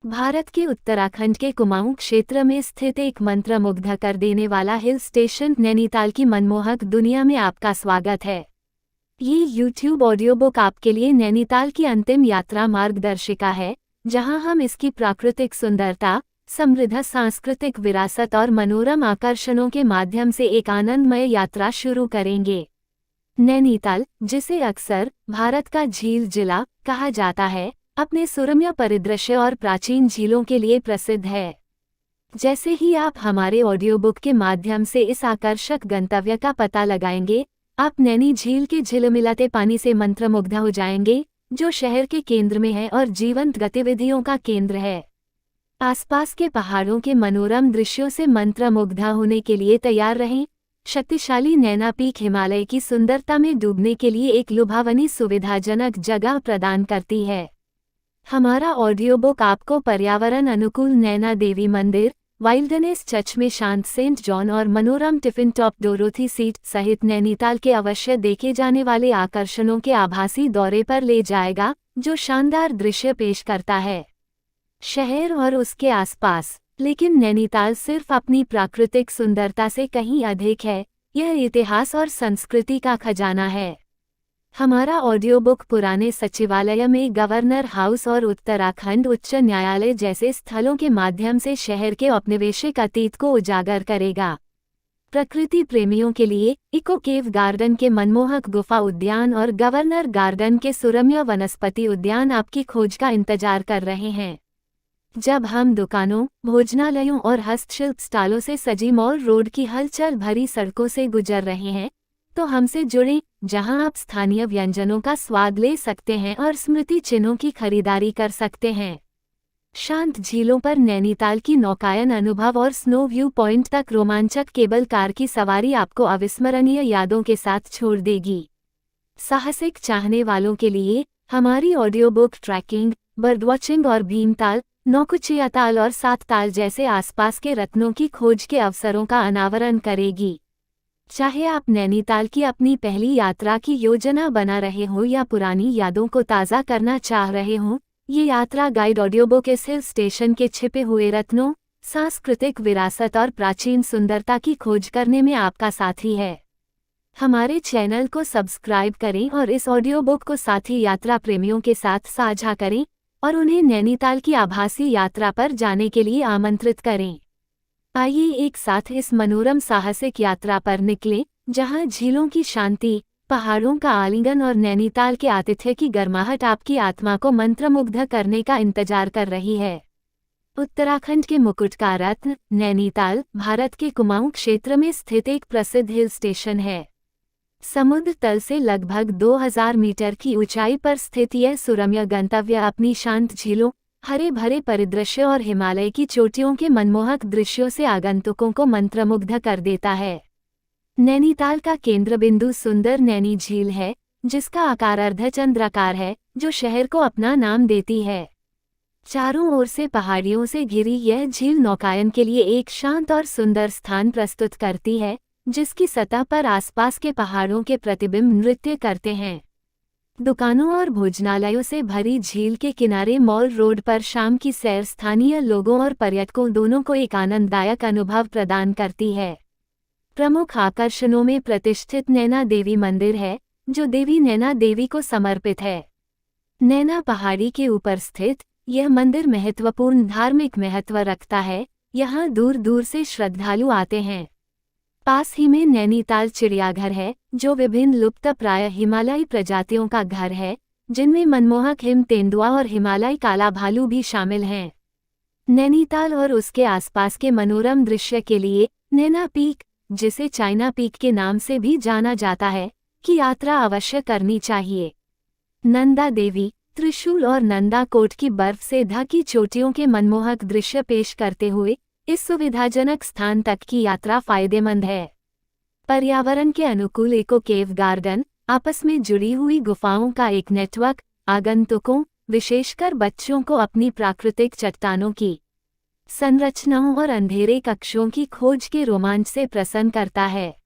भारत के उत्तराखंड के कुमाऊं क्षेत्र में स्थित एक मंत्रमुग्ध कर देने वाला हिल स्टेशन नैनीताल की मनमोहक दुनिया में आपका स्वागत है। ये YouTube ऑडियो बुक आपके लिए नैनीताल की अंतिम यात्रा मार्गदर्शिका है, जहां हम इसकी प्राकृतिक सुंदरता, समृद्ध सांस्कृतिक विरासत और मनोरम आकर्षणों के माध्यम से एक आनंदमय यात्रा शुरू करेंगे। नैनीताल, जिसे अक्सर भारत का झील जिला कहा जाता है, अपने सुरम्य परिदृश्य और प्राचीन झीलों के लिए प्रसिद्ध है। जैसे ही आप हमारे ऑडियो बुक के माध्यम से इस आकर्षक गंतव्य का पता लगाएंगे, आप नैनी झील के झिलमिलाते पानी से मंत्रमुग्ध हो जाएंगे, जो शहर के केंद्र में है और जीवंत गतिविधियों का केंद्र है। आसपास के पहाड़ों के मनोरम दृश्यों से मंत्रमुग्ध होने के लिए तैयार रहें। शक्तिशाली नैना पीक हिमालय की सुंदरता में डूबने के लिए एक लुभावनी सुविधाजनक जगह प्रदान करती है। हमारा ऑडियो बुक आपको पर्यावरण अनुकूल नैना देवी मंदिर, वाइल्डनेस चर्च में शांत सेंट जॉन और मनोरम टिफिन टॉप डोरोथी सीट सहित नैनीताल के अवश्य देखे जाने वाले आकर्षणों के आभासी दौरे पर ले जाएगा, जो शानदार दृश्य पेश करता है शहर और उसके आसपास। लेकिन नैनीताल सिर्फ अपनी प्राकृतिक सुंदरता से कहीं अधिक है, यह इतिहास और संस्कृति का खजाना है। हमारा ऑडियो बुक पुराने सचिवालय में गवर्नर हाउस और उत्तराखंड उच्च न्यायालय जैसे स्थलों के माध्यम से शहर के औपनिवेशिक अतीत को उजागर करेगा। प्रकृति प्रेमियों के लिए इको केव गार्डन के मनमोहक गुफा उद्यान और गवर्नर गार्डन के सुरम्य वनस्पति उद्यान आपकी खोज का इंतजार कर रहे हैं। जब हम दुकानों, भोजनालयों और हस्तशिल्प स्टॉलों से सजी मॉल रोड की हलचल भरी सड़कों से गुजर रहे हैं, तो हमसे जुड़ें, जहां आप स्थानीय व्यंजनों का स्वाद ले सकते हैं और स्मृति चिन्हों की खरीदारी कर सकते हैं। शांत झीलों पर नैनीताल की नौकायन अनुभव और स्नो व्यू पॉइंट तक रोमांचक केबल कार की सवारी आपको अविस्मरणीय यादों के साथ छोड़ देगी। साहसिक चाहने वालों के लिए हमारी audio book trekking, bird watching और भीमताल, नौकुचिया ताल और सात ताल जैसे आसपास के रत्नों की खोज के अवसरों का अनावरण करेगी। चाहे आप नैनीताल की अपनी पहली यात्रा की योजना बना रहे हो या पुरानी यादों को ताज़ा करना चाह रहे हो, ये यात्रा गाइड ऑडियो बुक इस हिल स्टेशन के छिपे हुए रत्नों, सांस्कृतिक विरासत और प्राचीन सुंदरता की खोज करने में आपका साथी है। हमारे चैनल को सब्सक्राइब करें और इस ऑडियो बुक को साथी यात्रा प्रेमियों के साथ साझा करें और उन्हें नैनीताल की आभासी यात्रा पर जाने के लिए आमंत्रित करें। आइए एक साथ इस मनोरम साहसिक यात्रा पर निकलें, जहां झीलों की शांति, पहाड़ों का आलिंगन और नैनीताल के आतिथ्य की गर्माहट आपकी आत्मा को मंत्रमुग्ध करने का इंतजार कर रही है। उत्तराखंड के मुकुट का रत्न नैनीताल भारत के कुमाऊं क्षेत्र में स्थित एक प्रसिद्ध हिल स्टेशन है। समुद्र तल से लगभग 2000 मीटर की ऊंचाई पर स्थित यह सुरम्य गंतव्य अपनी शांत झीलों, हरे भरे परिदृश्य और हिमालय की चोटियों के मनमोहक दृश्यों से आगंतुकों को मंत्रमुग्ध कर देता है। नैनीताल का केंद्र बिंदु सुंदर नैनी झील है, जिसका आकार अर्धचंद्राकार है, जो शहर को अपना नाम देती है। चारों ओर से पहाड़ियों से घिरी यह झील नौकायन के लिए एक शांत और सुंदर स्थान प्रस्तुत करती है, जिसकी सतह पर आसपास के पहाड़ों के प्रतिबिंब नृत्य करते हैं। दुकानों और भोजनालयों से भरी झील के किनारे मॉल रोड पर शाम की सैर स्थानीय लोगों और पर्यटकों दोनों को एक आनंददायक अनुभव प्रदान करती है। प्रमुख आकर्षणों में प्रतिष्ठित नैना देवी मंदिर है, जो देवी नैना देवी को समर्पित है। नैना पहाड़ी के ऊपर स्थित यह मंदिर महत्वपूर्ण धार्मिक महत्व रखता है। यहाँ दूर दूर से श्रद्धालु आते हैं। पास ही में नैनीताल चिड़ियाघर है, जो विभिन्न लुप्तप्राय हिमालयी प्रजातियों का घर है, जिनमें मनमोहक हिम तेंदुआ और हिमालयी काला भालू भी शामिल हैं। नैनीताल और उसके आसपास के मनोरम दृश्य के लिए नैना पीक, जिसे चाइना पीक के नाम से भी जाना जाता है, की यात्रा अवश्य करनी चाहिए। नंदा देवी, त्रिशूल और नंदा कोट की बर्फ से ढकी चोटियों के मनमोहक दृश्य पेश करते हुए इस सुविधाजनक स्थान तक की यात्रा फायदेमंद है। पर्यावरण के अनुकूल इको केव गार्डन, आपस में जुड़ी हुई गुफाओं का एक नेटवर्क, आगंतुकों, विशेषकर बच्चों को अपनी प्राकृतिक चट्टानों की संरचनाओं और अंधेरे कक्षों की खोज के रोमांच से प्रसन्न करता है।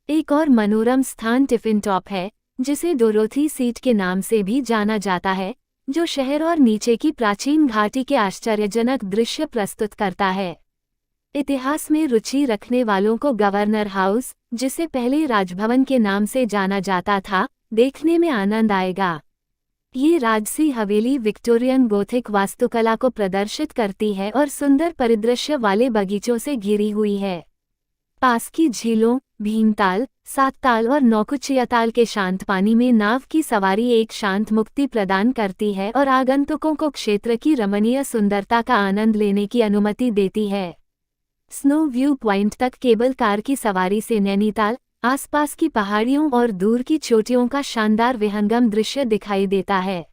एक और मनोरम स्थान टिफिन टॉप है, जिसे डोरोथी सीट के नाम से भी जाना जाता है, जो शहर और नीचे की प्राचीन घाटी के आश्चर्यजनक दृश्य प्रस्तुत करता है। इतिहास में रुचि रखने वालों को गवर्नर हाउस, जिसे पहले राजभवन के नाम से जाना जाता था, देखने में आनंद आएगा। ये राजसी हवेली विक्टोरियन गोथिक वास्तुकला को प्रदर्शित करती है और सुंदर परिदृश्य वाले बगीचों से घिरी हुई है। पास की झीलों, भीमताल, सातताल और नौकुचियाताल के शांत पानी में नाव की सवारी एक शांत मुक्ति प्रदान करती है और आगंतुकों को क्षेत्र की रमणीय सुंदरता का आनंद लेने की अनुमति देती है। स्नो व्यू पॉइंट तक केबल कार की सवारी से नैनीताल, आसपास की पहाड़ियों और दूर की चोटियों का शानदार विहंगम दृश्य दिखाई देता है।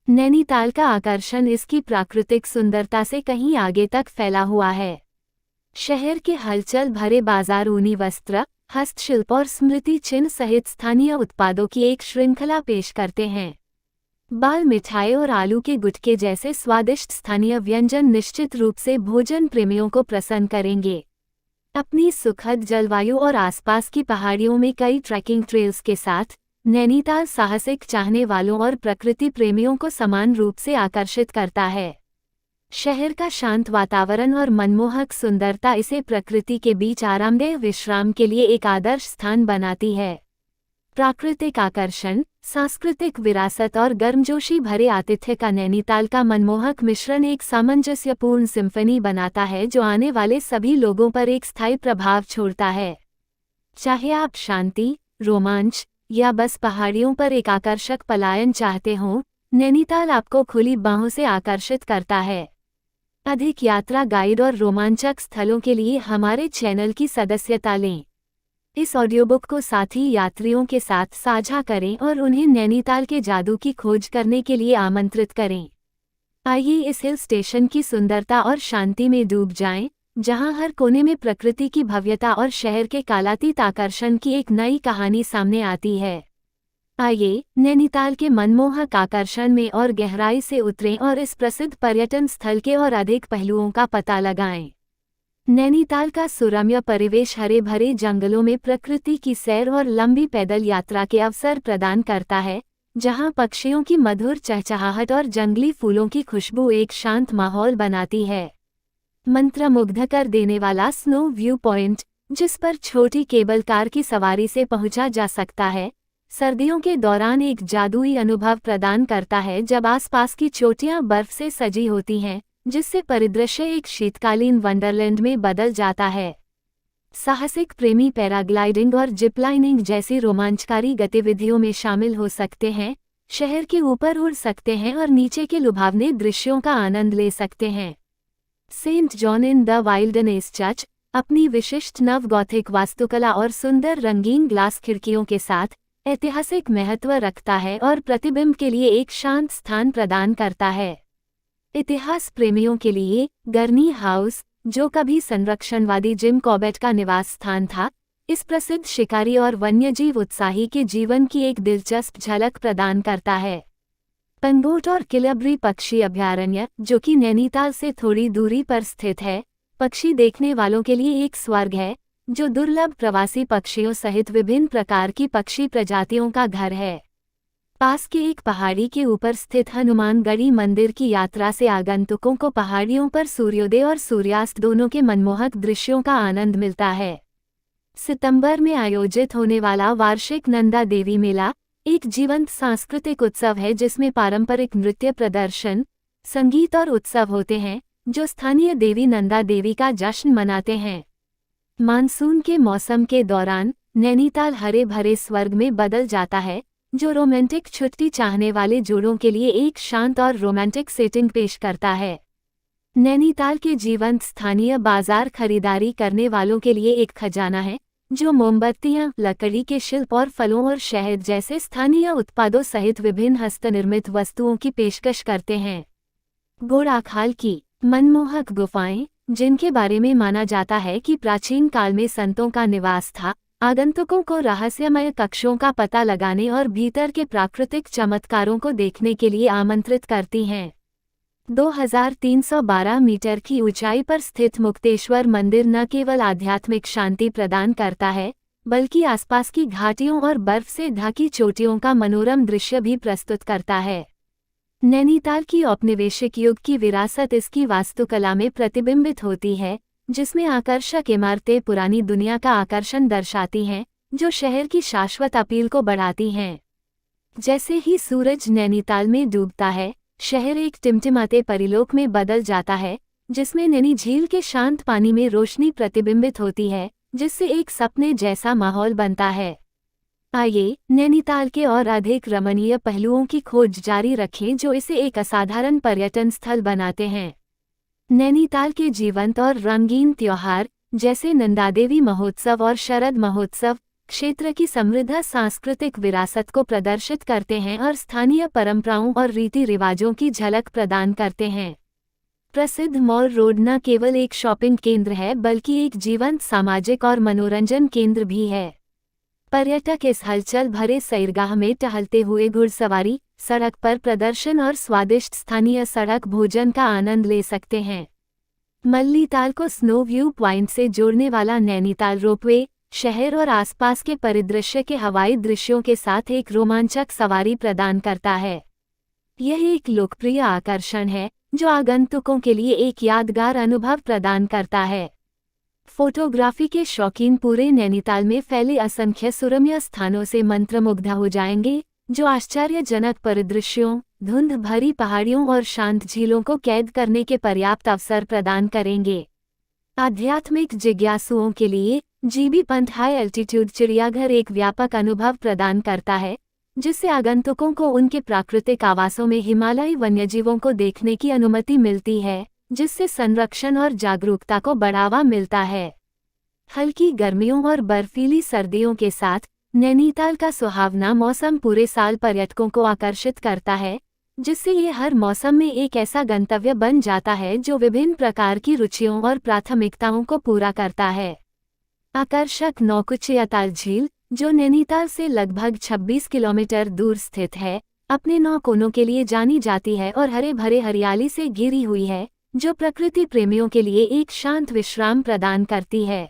नैनीताल का आकर्षण इसकी प्राकृतिक सुंदरता से कहीं आगे तक फैला हुआ है। शहर के हलचल भरे बाजार ऊनी वस्त्र, हस्तशिल्प और स्मृति चिन्ह सहित स्थानीय उत्पादों की एक श्रृंखला पेश करते हैं। बाल मिठाई और आलू के गुटके जैसे स्वादिष्ट स्थानीय व्यंजन निश्चित रूप से भोजन प्रेमियों को प्रसन्न करेंगे। अपनी सुखद जलवायु और आसपास की पहाड़ियों में कई ट्रैकिंग ट्रेल्स के साथ नैनीताल साहसिक चाहने वालों और प्रकृति प्रेमियों को समान रूप से आकर्षित करता है। शहर का शांत वातावरण और मनमोहक सुंदरता इसे प्रकृति के बीच आरामदेह विश्राम के लिए एक आदर्श स्थान बनाती है। प्राकृतिक आकर्षण, सांस्कृतिक विरासत और गर्मजोशी भरे आतिथ्य का नैनीताल का मनमोहक मिश्रण एक सामंजस्यपूर्ण सिम्फनी बनाता है जो आने वाले सभी लोगों पर एक स्थायी प्रभाव छोड़ता है। चाहे आप शांति, रोमांच या बस पहाड़ियों पर एक आकर्षक पलायन चाहते हों, नैनीताल आपको खुली बाहों से आकर्षित करता है। अधिक यात्रा गाइड और रोमांचक स्थलों के लिए हमारे चैनल की सदस्यता लें। इस ऑडियोबुक को साथी यात्रियों के साथ साझा करें और उन्हें नैनीताल के जादू की खोज करने के लिए आमंत्रित करें। आइए इस हिल स्टेशन की सुंदरता और शांति में डूब जाएं, जहां हर कोने में प्रकृति की भव्यता और शहर के कालातीत आकर्षण की एक नई कहानी सामने आती है। आइए नैनीताल के मनमोहक आकर्षण में और गहराई से उतरें और इस प्रसिद्ध पर्यटन स्थल के और अधिक पहलुओं का पता लगाएं। नैनीताल का सुरम्य परिवेश हरे भरे जंगलों में प्रकृति की सैर और लंबी पैदल यात्रा के अवसर प्रदान करता है, जहां पक्षियों की मधुर चहचहाहट और जंगली फूलों की खुशबू एक शांत माहौल बनाती है। मंत्रमुग्ध कर देने वाला स्नो व्यू पॉइंट, जिस पर छोटी केबल कार की सवारी से पहुंचा जा सकता है, सर्दियों के दौरान एक जादुई अनुभव प्रदान करता है जब आसपास की चोटियां बर्फ से सजी होती हैं, जिससे परिदृश्य एक शीतकालीन वंडरलैंड में बदल जाता है। साहसिक प्रेमी पैराग्लाइडिंग और जिपलाइनिंग जैसी रोमांचकारी गतिविधियों में शामिल हो सकते हैं, शहर के ऊपर उड़ सकते हैं और नीचे के लुभावने दृश्यों का आनंद ले सकते हैं। Saint John in the wilderness church अपनी विशिष्ट नव गॉथिक वास्तुकला और सुंदर रंगीन ग्लास खिड़कियों के साथ ऐतिहासिक महत्व रखता है और प्रतिबिंब के लिए एक शांत स्थान प्रदान करता है। इतिहास प्रेमियों के लिए गर्नी हाउस, जो कभी संरक्षणवादी जिम कॉबेट का निवास स्थान था, इस प्रसिद्ध शिकारी और वन्यजीव उत्साही के जीवन की एक दिलचस्प झलक प्रदान करता है। पंगोट और किलबरी पक्षी अभयारण्य, जो कि नैनीताल से थोड़ी दूरी पर स्थित है, पक्षी देखने वालों के लिए एक स्वर्ग है, जो दुर्लभ प्रवासी पक्षियों सहित विभिन्न प्रकार की पक्षी प्रजातियों का घर है। पास के एक पहाड़ी के ऊपर स्थित हनुमानगढ़ी मंदिर की यात्रा से आगंतुकों को पहाड़ियों पर सूर्योदय और सूर्यास्त दोनों के मनमोहक दृश्यों का आनंद मिलता है। सितंबर में आयोजित होने वाला वार्षिक नंदा देवी मेला एक जीवंत सांस्कृतिक उत्सव है जिसमें पारंपरिक नृत्य प्रदर्शन, संगीत और उत्सव होते हैं, जो स्थानीय देवी नंदा देवी का जश्न मनाते हैं। मानसून के मौसम के दौरान नैनीताल हरे भरे स्वर्ग में बदल जाता है, जो रोमांटिक छुट्टी चाहने वाले जोड़ों के लिए एक शांत और रोमांटिक सेटिंग पेश करता है। नैनीताल के जीवंत स्थानीय बाजार खरीदारी करने वालों के लिए एक खजाना है, जो मोमबत्तियां, लकड़ी के शिल्प और फलों और शहद जैसे स्थानीय उत्पादों सहित विभिन्न हस्तनिर्मित वस्तुओं की पेशकश करते हैं। घोड़ाखाल की मनमोहक गुफाएं, जिनके बारे में माना जाता है कि प्राचीन काल में संतों का निवास था, आगंतुकों को रहस्यमय कक्षों का पता लगाने और भीतर के प्राकृतिक चमत्कारों को देखने के लिए आमंत्रित करती हैं। 2312 मीटर की ऊंचाई पर स्थित मुक्तेश्वर मंदिर न केवल आध्यात्मिक शांति प्रदान करता है, बल्कि आसपास की घाटियों और बर्फ से ढकी चोटियों का मनोरम दृश्य भी प्रस्तुत करता है। नैनीताल की औपनिवेशिक युग की विरासत इसकी वास्तुकला में प्रतिबिंबित होती है, जिसमें आकर्षक इमारतें पुरानी दुनिया का आकर्षण दर्शाती हैं, जो शहर की शाश्वत अपील को बढ़ाती हैं। जैसे ही सूरज नैनीताल में डूबता है, शहर एक टिमटिमाते परिलोक में बदल जाता है, जिसमें नैनी झील के शांत पानी में रोशनी प्रतिबिंबित होती है, जिससे एक सपने जैसा माहौल बनता है। आइए नैनीताल के और अधिक रमणीय पहलुओं की खोज जारी रखें जो इसे एक असाधारण पर्यटन स्थल बनाते हैं। नैनीताल के जीवंत और रंगीन त्योहार जैसे नंदादेवी महोत्सव और शरद महोत्सव क्षेत्र की समृद्ध सांस्कृतिक विरासत को प्रदर्शित करते हैं और स्थानीय परंपराओं और रीति रिवाजों की झलक प्रदान करते हैं। प्रसिद्ध मॉल रोड न केवल एक शॉपिंग केंद्र है बल्कि एक जीवंत सामाजिक और मनोरंजन केंद्र भी है। पर्यटक इस हलचल भरे सैरगाह में टहलते हुए घुड़सवारी, सड़क पर प्रदर्शन और स्वादिष्ट स्थानीय सड़क भोजन का आनंद ले सकते हैं। मल्लीताल को स्नो व्यू पॉइंट से जोड़ने वाला नैनीताल रोपवे शहर और आसपास के परिदृश्य के हवाई दृश्यों के साथ एक रोमांचक सवारी प्रदान करता है। यह एक लोकप्रिय आकर्षण है जो आगंतुकों के लिए एक यादगार अनुभव प्रदान करता है। फोटोग्राफी के शौकीन पूरे नैनीताल में फैले असंख्य सुरम्य स्थानों से मंत्रमुग्ध हो जाएंगे, जो आश्चर्यजनक परिदृश्यों, धुंध भरी पहाड़ियों और शांत झीलों को कैद करने के पर्याप्त अवसर प्रदान करेंगे। आध्यात्मिक जिज्ञासुओं के लिए जीबी पंथ हाई एल्टीट्यूड चिड़ियाघर एक व्यापक अनुभव प्रदान करता है, जिससे आगंतुकों को उनके प्राकृतिक आवासों में हिमालयी वन्यजीवों को देखने की अनुमति मिलती है, जिससे संरक्षण और जागरूकता को बढ़ावा मिलता है। हल्की गर्मियों और बर्फीली सर्दियों के साथ नैनीताल का सुहावना मौसम पूरे साल पर्यटकों को आकर्षित करता है, जिससे ये हर मौसम में एक ऐसा गंतव्य बन जाता है जो विभिन्न प्रकार की रुचियों और प्राथमिकताओं को पूरा करता है। आकर्षक नौकुचियाताल झील, जो नैनीताल से लगभग 26 किलोमीटर दूर स्थित है, अपने 9 कोनों के लिए जानी जाती है और हरे भरे हरियाली से घिरी हुई है, जो प्रकृति प्रेमियों के लिए एक शांत विश्राम प्रदान करती है।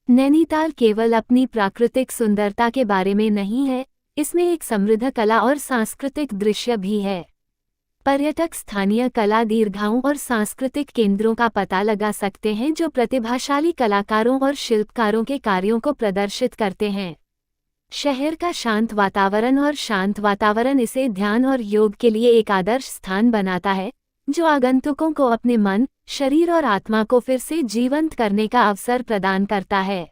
नैनीताल केवल अपनी प्राकृतिक सुंदरता के बारे में नहीं है, इसमें एक समृद्ध कला और सांस्कृतिक दृश्य भी है। पर्यटक स्थानीय कला दीर्घाओं और सांस्कृतिक केंद्रों का पता लगा सकते हैं जो प्रतिभाशाली कलाकारों और शिल्पकारों के कार्यों को प्रदर्शित करते हैं। शहर का शांत वातावरण इसे ध्यान और योग के लिए एक आदर्श स्थान बनाता है, जो आगंतुकों को अपने मन, शरीर और आत्मा को फिर से जीवंत करने का अवसर प्रदान करता है।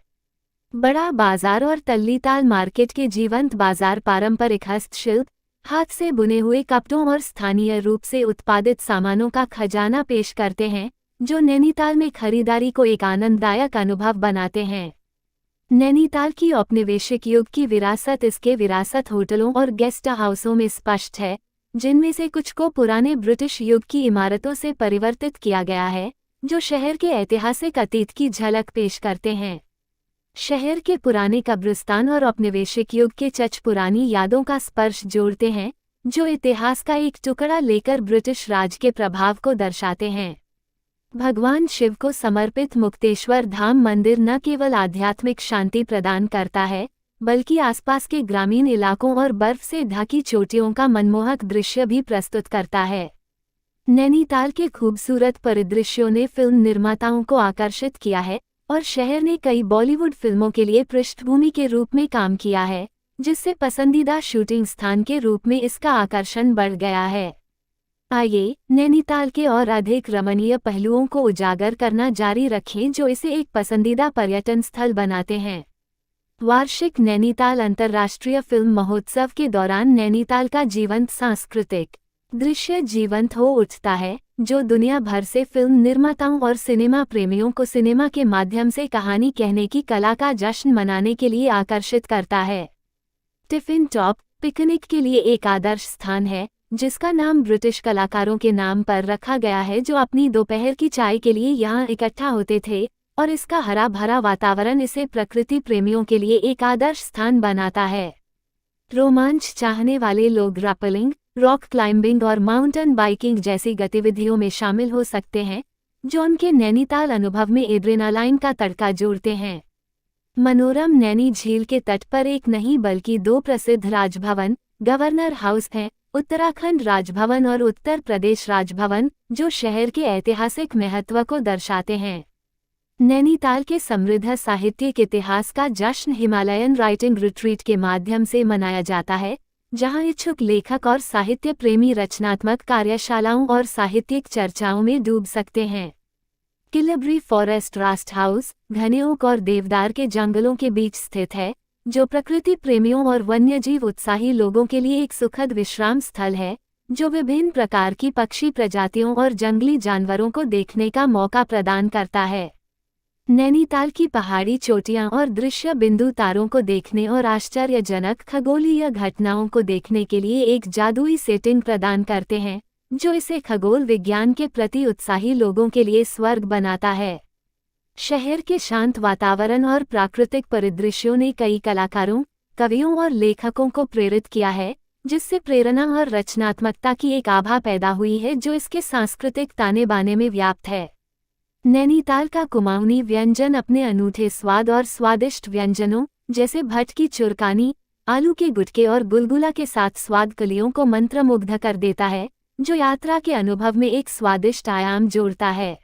बड़ा बाजार और तल्लीताल मार्केट के जीवंत बाजार पारंपरिक हस्तशिल्प, हाथ से बुने हुए कपड़ों और स्थानीय रूप से उत्पादित सामानों का खजाना पेश करते हैं, जो नैनीताल में खरीदारी को एक आनंददायक अनुभव बनाते हैं। नैनीताल की औपनिवेशिक युग की विरासत इसके विरासत होटलों और गेस्ट हाउसों में स्पष्ट है, जिनमें से कुछ को पुराने ब्रिटिश युग की इमारतों से परिवर्तित किया गया है, जो शहर के ऐतिहासिक अतीत की झलक पेश करते हैं। शहर के पुराने कब्रिस्तान और औपनिवेशिक युग के चच पुरानी यादों का स्पर्श जोड़ते हैं, जो इतिहास का एक टुकड़ा लेकर ब्रिटिश राज के प्रभाव को दर्शाते हैं। भगवान शिव को समर्पित मुक्तेश्वर धाम मंदिर न केवल आध्यात्मिक शांति प्रदान करता है, बल्कि आसपास के ग्रामीण इलाकों और बर्फ से ढकी चोटियों का मनमोहक दृश्य भी प्रस्तुत करता है। नैनीताल के खूबसूरत परिदृश्यों ने फिल्म निर्माताओं को आकर्षित किया है और शहर ने कई बॉलीवुड फिल्मों के लिए पृष्ठभूमि के रूप में काम किया है, जिससे पसंदीदा शूटिंग स्थान के रूप में इसका आकर्षण बढ़ गया है। आइए नैनीताल के और अधिक रमणीय पहलुओं को उजागर करना जारी रखें जो इसे एक पसंदीदा पर्यटन स्थल बनाते हैं। वार्षिक नैनीताल अंतर्राष्ट्रीय फिल्म महोत्सव के दौरान नैनीताल का जीवंत सांस्कृतिक दृश्य जीवंत हो उठता है, जो दुनिया भर से फिल्म निर्माताओं और सिनेमा प्रेमियों को सिनेमा के माध्यम से कहानी कहने की कला का जश्न मनाने के लिए आकर्षित करता है। टिफिन टॉप पिकनिक के लिए एक आदर्श स्थान है, जिसका नाम ब्रिटिश कलाकारों के नाम पर रखा गया है जो अपनी दोपहर की चाय के लिए यहाँ इकट्ठा होते थे, और इसका हरा भरा वातावरण इसे प्रकृति प्रेमियों के लिए एक आदर्श स्थान बनाता है। रोमांच चाहने वाले लोग रैपलिंग, रॉक क्लाइंबिंग और माउंटेन बाइकिंग जैसी गतिविधियों में शामिल हो सकते हैं, जो उनके नैनीताल अनुभव में एड्रेनालाइन का तड़का जोड़ते हैं। मनोरम नैनी झील के तट पर एक नहीं बल्कि 2 प्रसिद्ध राजभवन, गवर्नर हाउस हैं, उत्तराखंड राजभवन और उत्तर प्रदेश राजभवन, जो शहर के ऐतिहासिक महत्व को दर्शाते हैं। नैनीताल के समृद्ध साहित्यिक इतिहास का जश्न हिमालयन राइटिंग रिट्रीट के माध्यम से मनाया जाता है, जहां इच्छुक लेखक और साहित्य प्रेमी रचनात्मक कार्यशालाओं और साहित्यिक चर्चाओं में डूब सकते हैं। किलबरी फॉरेस्ट रास्ट हाउस घने ओक और देवदार के जंगलों के बीच स्थित है, जो प्रकृति प्रेमियों और वन्यजीव उत्साही लोगों के लिए एक सुखद विश्राम स्थल है, जो विभिन्न प्रकार की पक्षी प्रजातियों और जंगली जानवरों को देखने का मौका प्रदान करता है। नैनीताल की पहाड़ी चोटियां और दृश्य बिंदु तारों को देखने और आश्चर्यजनक खगोलीय घटनाओं को देखने के लिए एक जादुई सेटिंग प्रदान करते हैं, जो इसे खगोल विज्ञान के प्रति उत्साही लोगों के लिए स्वर्ग बनाता है। शहर के शांत वातावरण और प्राकृतिक परिदृश्यों ने कई कलाकारों, कवियों और लेखकों को प्रेरित किया है, जिससे प्रेरणा और रचनात्मकता की एक आभा पैदा हुई है जो इसके सांस्कृतिक ताने बाने में व्याप्त है। नैनीताल का कुमाऊनी व्यंजन अपने अनूठे स्वाद और स्वादिष्ट व्यंजनों जैसे भट्ट की चुरकानी, आलू के गुटके और गुलगुला के साथ स्वाद कलियों को मंत्रमुग्ध कर देता है, जो यात्रा के अनुभव में एक स्वादिष्ट आयाम जोड़ता है।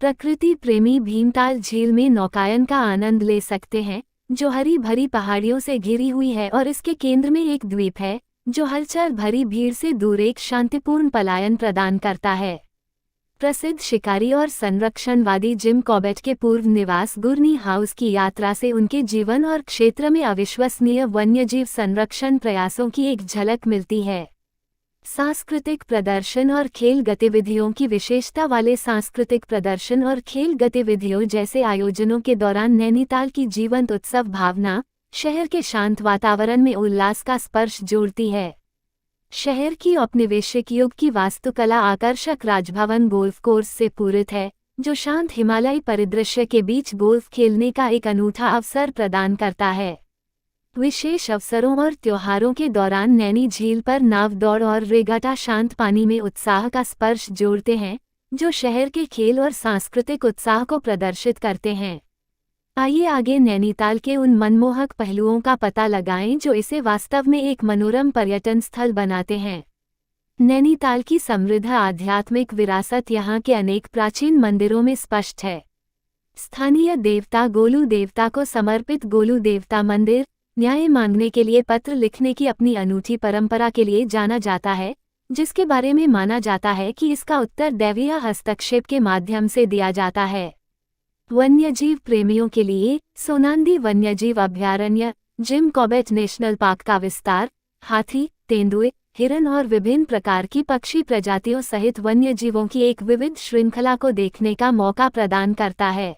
प्रकृति प्रेमी भीमताल झील में नौकायन का आनंद ले सकते हैं, जो हरी भरी पहाड़ियों से घिरी हुई है और इसके केंद्र में एक द्वीप है, जो हलचल भरी भीड़ से दूर एक शांतिपूर्ण पलायन प्रदान करता है। प्रसिद्ध शिकारी और संरक्षणवादी जिम कॉबेट के पूर्व निवास गुरनी हाउस की यात्रा से उनके जीवन और क्षेत्र में अविश्वसनीय वन्यजीव संरक्षण प्रयासों की एक झलक मिलती है। सांस्कृतिक प्रदर्शन और खेल गतिविधियों की विशेषता वाले सांस्कृतिक प्रदर्शन और खेल गतिविधियों जैसे आयोजनों के दौरान नैनीताल की जीवंत उत्सव भावना शहर के शांत वातावरण में उल्लास का स्पर्श जोड़ती है। शहर की औपनिवेशिक युग की वास्तुकला आकर्षक राजभवन गोल्फ कोर्स से पूरित है, जो शांत हिमालयी परिदृश्य के बीच गोल्फ खेलने का एक अनूठा अवसर प्रदान करता है। विशेष अवसरों और त्योहारों के दौरान नैनी झील पर नाव दौड़ और रेगाटा शांत पानी में उत्साह का स्पर्श जोड़ते हैं, जो शहर के खेल और सांस्कृतिक उत्साह को प्रदर्शित करते हैं। आइए आगे नैनीताल के उन मनमोहक पहलुओं का पता लगाएं जो इसे वास्तव में एक मनोरम पर्यटन स्थल बनाते हैं। नैनीताल की समृद्ध आध्यात्मिक विरासत यहाँ के अनेक प्राचीन मंदिरों में स्पष्ट है। स्थानीय देवता गोलू देवता को समर्पित गोलू देवता मंदिर न्याय मांगने के लिए पत्र लिखने की अपनी अनूठी परंपरा के लिए जाना जाता है, जिसके बारे में माना जाता है कि इसका उत्तर दैवीय हस्तक्षेप के माध्यम से दिया जाता है। वन्यजीव प्रेमियों के लिए सोनांदी वन्यजीव अभयारण्य जिम कॉबेट नेशनल पार्क का विस्तार हाथी, तेंदुए, हिरन और विभिन्न प्रकार की पक्षी प्रजातियों सहित वन्यजीवों की एक विविध श्रृंखला को देखने का मौका प्रदान करता है।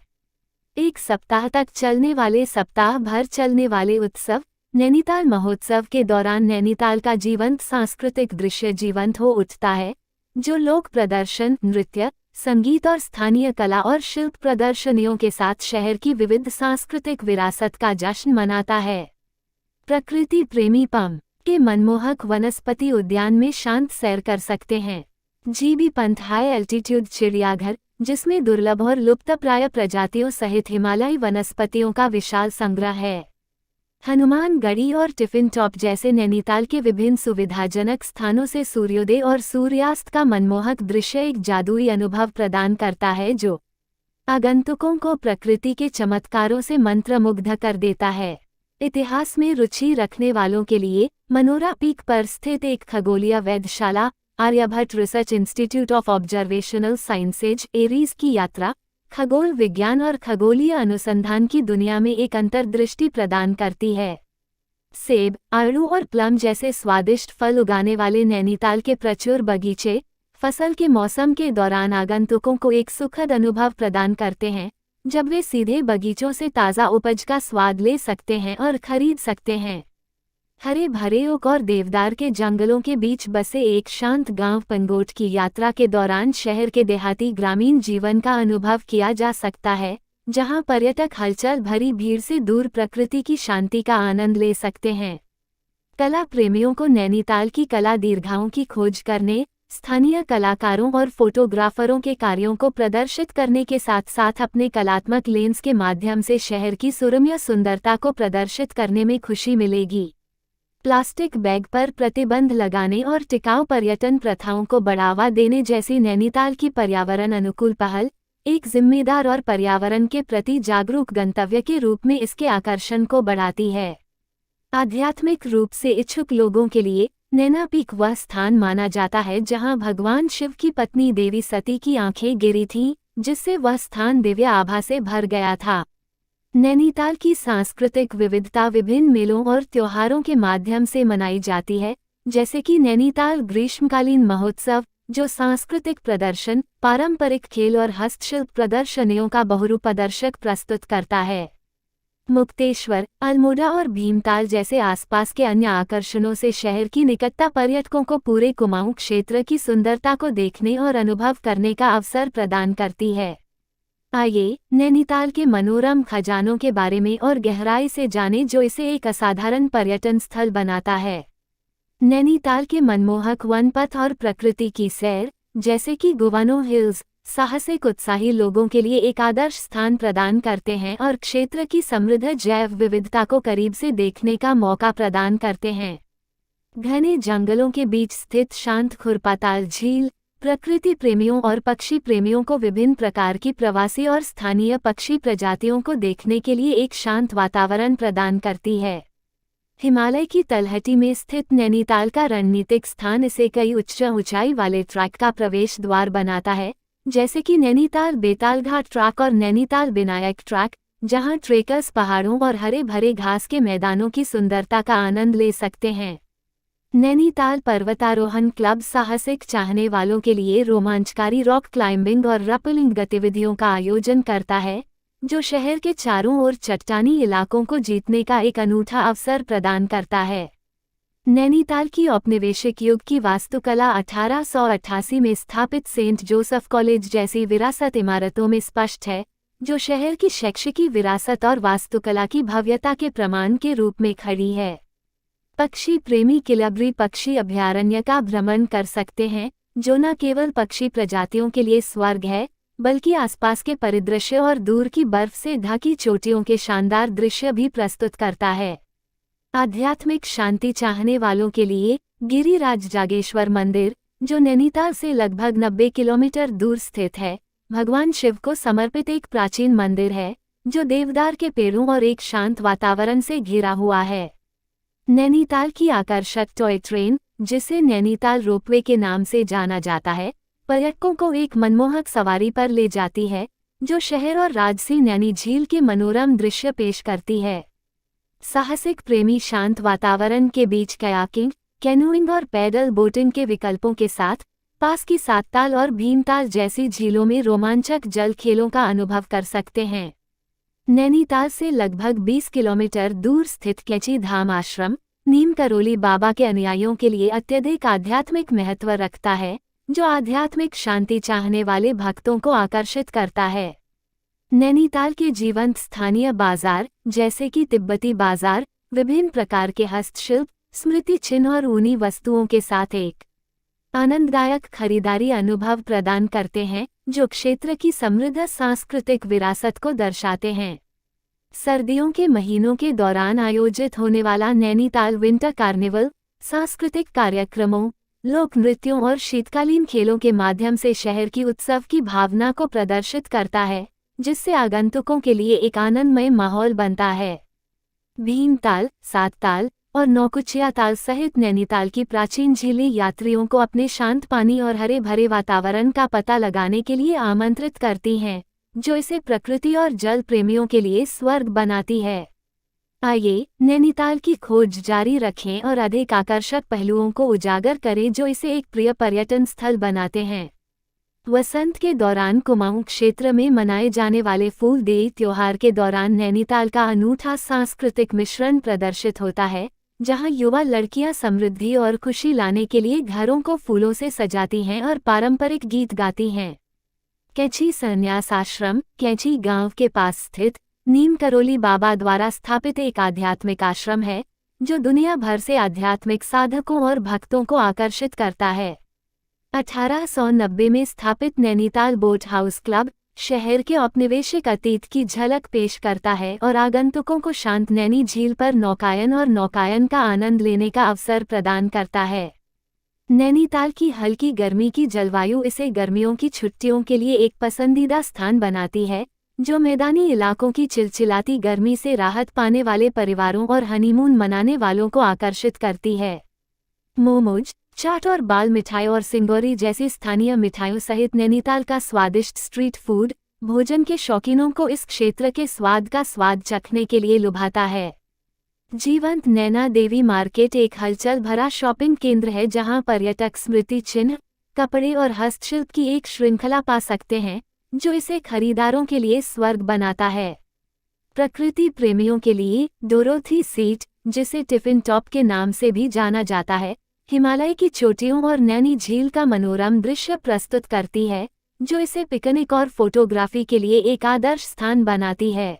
एक सप्ताह तक चलने वाले सप्ताह भर चलने वाले उत्सव नैनीताल महोत्सव के दौरान नैनीताल का जीवंत सांस्कृतिक दृश्य जीवंत हो उठता है, जो लोक प्रदर्शन, नृत्य, संगीत और स्थानीय कला और शिल्प प्रदर्शनियों के साथ शहर की विविध सांस्कृतिक विरासत का जश्न मनाता है। प्रकृति प्रेमी पम के मनमोहक वनस्पति उद्यान में शांत सैर कर सकते हैं। जीबी पंथ हाई एल्टीट्यूड चिड़ियाघर, जिसमें दुर्लभ और लुप्तप्राय प्रजातियों सहित हिमालयी वनस्पतियों का विशाल संग्रह है। हनुमानगढ़ी और टिफिन टॉप जैसे नैनीताल के विभिन्न सुविधाजनक स्थानों से सूर्योदय और सूर्यास्त का मनमोहक दृश्य एक जादुई अनुभव प्रदान करता है, जो आगंतुकों को प्रकृति के चमत्कारों से मंत्रमुग्ध कर देता है। इतिहास में रुचि रखने वालों के लिए मनोरा पीक पर स्थित एक खगोलीय वेधशाला Aryabhatta research institute of observational sciences ARIES की यात्रा खगोल विज्ञान और खगोलीय अनुसंधान की दुनिया में एक अंतर्दृष्टि प्रदान करती है। सेब, आड़ू और प्लम जैसे स्वादिष्ट फल उगाने वाले नैनीताल के प्रचुर बगीचे फसल के मौसम के दौरान आगंतुकों को एक सुखद अनुभव प्रदान करते हैं, जब वे सीधे बगीचों से ताज़ा उपज का स्वाद ले सकते हैं और खरीद सकते हैं। हरे भरे ओक और देवदार के जंगलों के बीच बसे एक शांत गांव पंगोट की यात्रा के दौरान शहर के देहाती ग्रामीण जीवन का अनुभव किया जा सकता है, जहां पर्यटक हलचल भरी भीड़ से दूर प्रकृति की शांति का आनंद ले सकते हैं। कला प्रेमियों को नैनीताल की कला दीर्घाओं की खोज करने, स्थानीय कलाकारों और फोटोग्राफरों के कार्यों को प्रदर्शित करने के साथ साथ अपने कलात्मक लेंस के माध्यम से शहर की सुरम्य सुंदरता को प्रदर्शित करने में खुशी मिलेगी। प्लास्टिक बैग पर प्रतिबंध लगाने और टिकाऊ पर्यटन प्रथाओं को बढ़ावा देने जैसी नैनीताल की पर्यावरण अनुकूल पहल एक जिम्मेदार और पर्यावरण के प्रति जागरूक गंतव्य के रूप में इसके आकर्षण को बढ़ाती है। आध्यात्मिक रूप से इच्छुक लोगों के लिए नैना पीक वह स्थान माना जाता है जहां भगवान शिव की पत्नी देवी सती की आंखें गिरी थीं, जिससे वह स्थान दिव्य आभा से भर गया था। नैनीताल की सांस्कृतिक विविधता विभिन्न मेलों और त्योहारों के माध्यम से मनाई जाती है, जैसे कि नैनीताल ग्रीष्मकालीन महोत्सव, जो सांस्कृतिक प्रदर्शन, पारंपरिक खेल और हस्तशिल्प प्रदर्शनियों का बहुरूपदर्शक प्रस्तुत करता है। मुक्तेश्वर, अल्मोड़ा और भीमताल जैसे आसपास के अन्य आकर्षणों से शहर की निकटता पर्यटकों को पूरे कुमाऊं क्षेत्र की सुंदरता को देखने और अनुभव करने का अवसर प्रदान करती है। आइए नैनीताल के मनोरम खजानों के बारे में और गहराई से जानें जो इसे एक असाधारण पर्यटन स्थल बनाता है। नैनीताल के मनमोहक वनपथ और प्रकृति की सैर, जैसे कि गुवानो हिल्स, साहसिक उत्साही लोगों के लिए एक आदर्श स्थान प्रदान करते हैं और क्षेत्र की समृद्ध जैव विविधता को करीब से देखने का मौका प्रदान करते हैं। घने जंगलों के बीच स्थित शांत खुरपाताल झील प्रकृति प्रेमियों और पक्षी प्रेमियों को विभिन्न प्रकार की प्रवासी और स्थानीय पक्षी प्रजातियों को देखने के लिए एक शांत वातावरण प्रदान करती है। हिमालय की तलहटी में स्थित नैनीताल का रणनीतिक स्थान इसे कई उच्च ऊंचाई वाले ट्रैक का प्रवेश द्वार बनाता है, जैसे कि नैनीताल बेतालघाट ट्रैक और नैनीताल विनायक ट्रैक, जहां ट्रेकर्स पहाड़ों और हरे भरे घास के मैदानों की सुंदरता का आनंद ले सकते हैं। नैनीताल पर्वतारोहण क्लब साहसिक चाहने वालों के लिए रोमांचकारी रॉक क्लाइंबिंग और रैपलिंग गतिविधियों का आयोजन करता है, जो शहर के चारों ओर चट्टानी इलाकों को जीतने का एक अनूठा अवसर प्रदान करता है। नैनीताल की औपनिवेशिक युग की वास्तुकला 1888 में स्थापित सेंट जोसेफ कॉलेज जैसी विरासत इमारतों में स्पष्ट है, जो शहर की शैक्षिकी विरासत और वास्तुकला की भव्यता के प्रमाण के रूप में खड़ी है। पक्षी प्रेमी किलाबरी पक्षी अभयारण्य का भ्रमण कर सकते हैं, जो न केवल पक्षी प्रजातियों के लिए स्वर्ग है, बल्कि आसपास के परिदृश्य और दूर की बर्फ से ढकी चोटियों के शानदार दृश्य भी प्रस्तुत करता है। आध्यात्मिक शांति चाहने वालों के लिए गिरिराज जागेश्वर मंदिर, जो नैनीताल से लगभग 90 किलोमीटर दूर स्थित है, भगवान शिव को समर्पित एक प्राचीन मंदिर है, जो देवदार के पेड़ों और एक शांत वातावरण से घिरा हुआ है। नैनीताल की आकर्षक टॉय ट्रेन, जिसे नैनीताल रोपवे के नाम से जाना जाता है, पर्यटकों को एक मनमोहक सवारी पर ले जाती है, जो शहर और राजसी नैनी झील के मनोरम दृश्य पेश करती है। साहसिक प्रेमी शांत वातावरण के बीच कयाकिंग, कैनोइंग और पैडल बोटिंग के विकल्पों के साथ पास की सातताल और भीमताल जैसी झीलों में रोमांचक जल खेलों का अनुभव कर सकते हैं। नैनीताल से लगभग 20 किलोमीटर दूर स्थित कैची धाम आश्रम नीम करोली बाबा के अनुयायियों के लिए अत्यधिक आध्यात्मिक महत्व रखता है, जो आध्यात्मिक शांति चाहने वाले भक्तों को आकर्षित करता है। नैनीताल के जीवंत स्थानीय बाजार, जैसे कि तिब्बती बाजार, विभिन्न प्रकार के हस्तशिल्प, स्मृति चिन्ह और ऊनी वस्तुओं के साथ एक आनंददायक खरीदारी अनुभव प्रदान करते हैं, जो क्षेत्र की समृद्ध सांस्कृतिक विरासत को दर्शाते हैं। सर्दियों के महीनों के दौरान आयोजित होने वाला नैनीताल विंटर कार्निवल सांस्कृतिक कार्यक्रमों, लोक नृत्यों और शीतकालीन खेलों के माध्यम से शहर की उत्सव की भावना को प्रदर्शित करता है, जिससे आगंतुकों के लिए एक आनंदमय माहौल बनता है। भीमताल, सातताल और नौकुचिया ताल सहित नैनीताल की प्राचीन झीलें यात्रियों को अपने शांत पानी और हरे भरे वातावरण का पता लगाने के लिए आमंत्रित करती हैं, जो इसे प्रकृति और जल प्रेमियों के लिए स्वर्ग बनाती है। आइए नैनीताल की खोज जारी रखें और अधिक आकर्षक पहलुओं को उजागर करें जो इसे एक प्रिय पर्यटन स्थल बनाते हैं। वसंत के दौरान कुमाऊं क्षेत्र में मनाए जाने वाले फूल देई त्योहार के दौरान नैनीताल का अनूठा सांस्कृतिक मिश्रण प्रदर्शित होता है, जहां युवा लड़कियां समृद्धि और खुशी लाने के लिए घरों को फूलों से सजाती हैं और पारंपरिक गीत गाती हैं। कैची संन्यास आश्रम कैची गांव के पास स्थित नीम करोली बाबा द्वारा स्थापित एक आध्यात्मिक आश्रम है, जो दुनिया भर से आध्यात्मिक साधकों और भक्तों को आकर्षित करता है। 1890 में स्थापित नैनीताल बोट हाउस क्लब शहर के औपनिवेशिक अतीत की झलक पेश करता है और आगंतुकों को शांत नैनी झील पर नौकायन का आनंद लेने का अवसर प्रदान करता है। नैनीताल की हल्की गर्मी की जलवायु इसे गर्मियों की छुट्टियों के लिए एक पसंदीदा स्थान बनाती है, जो मैदानी इलाकों की चिलचिलाती गर्मी से राहत पाने वाले परिवारों और हनीमून मनाने वालों को आकर्षित करती है। मोमोज, चाट और बाल मिठाई और सिंगोरी जैसी स्थानीय मिठाइयों सहित नैनीताल का स्वादिष्ट स्ट्रीट फूड भोजन के शौकीनों को इस क्षेत्र के स्वाद का स्वाद चखने के लिए लुभाता है। जीवंत नैना देवी मार्केट एक हलचल भरा शॉपिंग केंद्र है जहां पर्यटक स्मृति चिन्ह, कपड़े और हस्तशिल्प की एक श्रृंखला पा सकते हैं, जो इसे खरीदारों के लिए स्वर्ग बनाता है। प्रकृति प्रेमियों के लिए डोरोथी सीट, जिसे टिफिन टॉप के नाम से भी जाना जाता है, हिमालय की चोटियों और नैनी झील का मनोरम दृश्य प्रस्तुत करती है, जो इसे पिकनिक और फोटोग्राफी के लिए एक आदर्श स्थान बनाती है।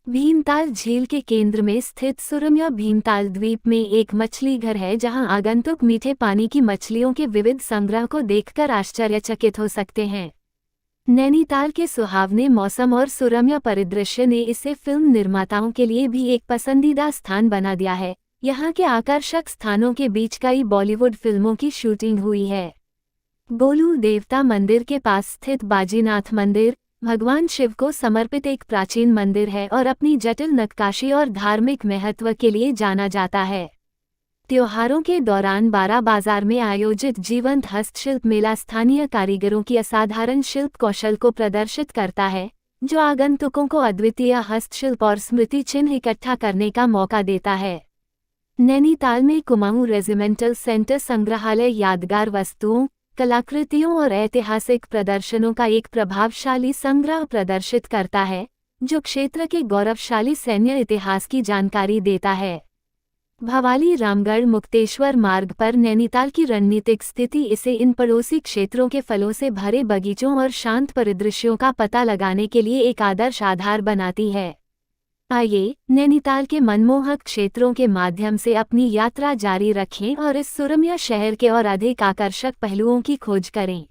भीमताल झील के केंद्र में स्थित सुरम्य भीमताल द्वीप में एक मछली घर है जहां आगंतुक मीठे पानी की मछलियों के विविध संग्रह को देखकर आश्चर्यचकित हो सकते हैं। नैनीताल के सुहावने मौसम और सुरम्य परिदृश्य ने इसे फिल्म निर्माताओं के लिए भी एक पसंदीदा स्थान बना दिया है। यहाँ के आकर्षक स्थानों के बीच कई बॉलीवुड फिल्मों की शूटिंग हुई है। बोलू देवता मंदिर के पास स्थित बाजीनाथ मंदिर भगवान शिव को समर्पित एक प्राचीन मंदिर है और अपनी जटिल नक्काशी और धार्मिक महत्व के लिए जाना जाता है। त्योहारों के दौरान बारा बाजार में आयोजित जीवंत हस्तशिल्प मेला स्थानीय कारीगरों की असाधारण शिल्प कौशल को प्रदर्शित करता है, जो आगंतुकों को अद्वितीय हस्तशिल्प और स्मृति चिन्ह इकट्ठा करने का मौका देता है। नैनीताल में कुमाऊं रेजिमेंटल सेंटर संग्रहालय यादगार वस्तुओं, कलाकृतियों और ऐतिहासिक प्रदर्शनों का एक प्रभावशाली संग्रह प्रदर्शित करता है, जो क्षेत्र के गौरवशाली सैन्य इतिहास की जानकारी देता है। भवाली रामगढ़ मुक्तेश्वर मार्ग पर नैनीताल की रणनीतिक स्थिति इसे इन पड़ोसी क्षेत्रों के फलों से भरे बगीचों और शांत परिदृश्यों का पता लगाने के लिए एक आदर्श आधार बनाती है। आइए नैनीताल के मनमोहक क्षेत्रों के माध्यम से अपनी यात्रा जारी रखें और इस सुरम्य शहर के और अधिक आकर्षक पहलुओं की खोज करें।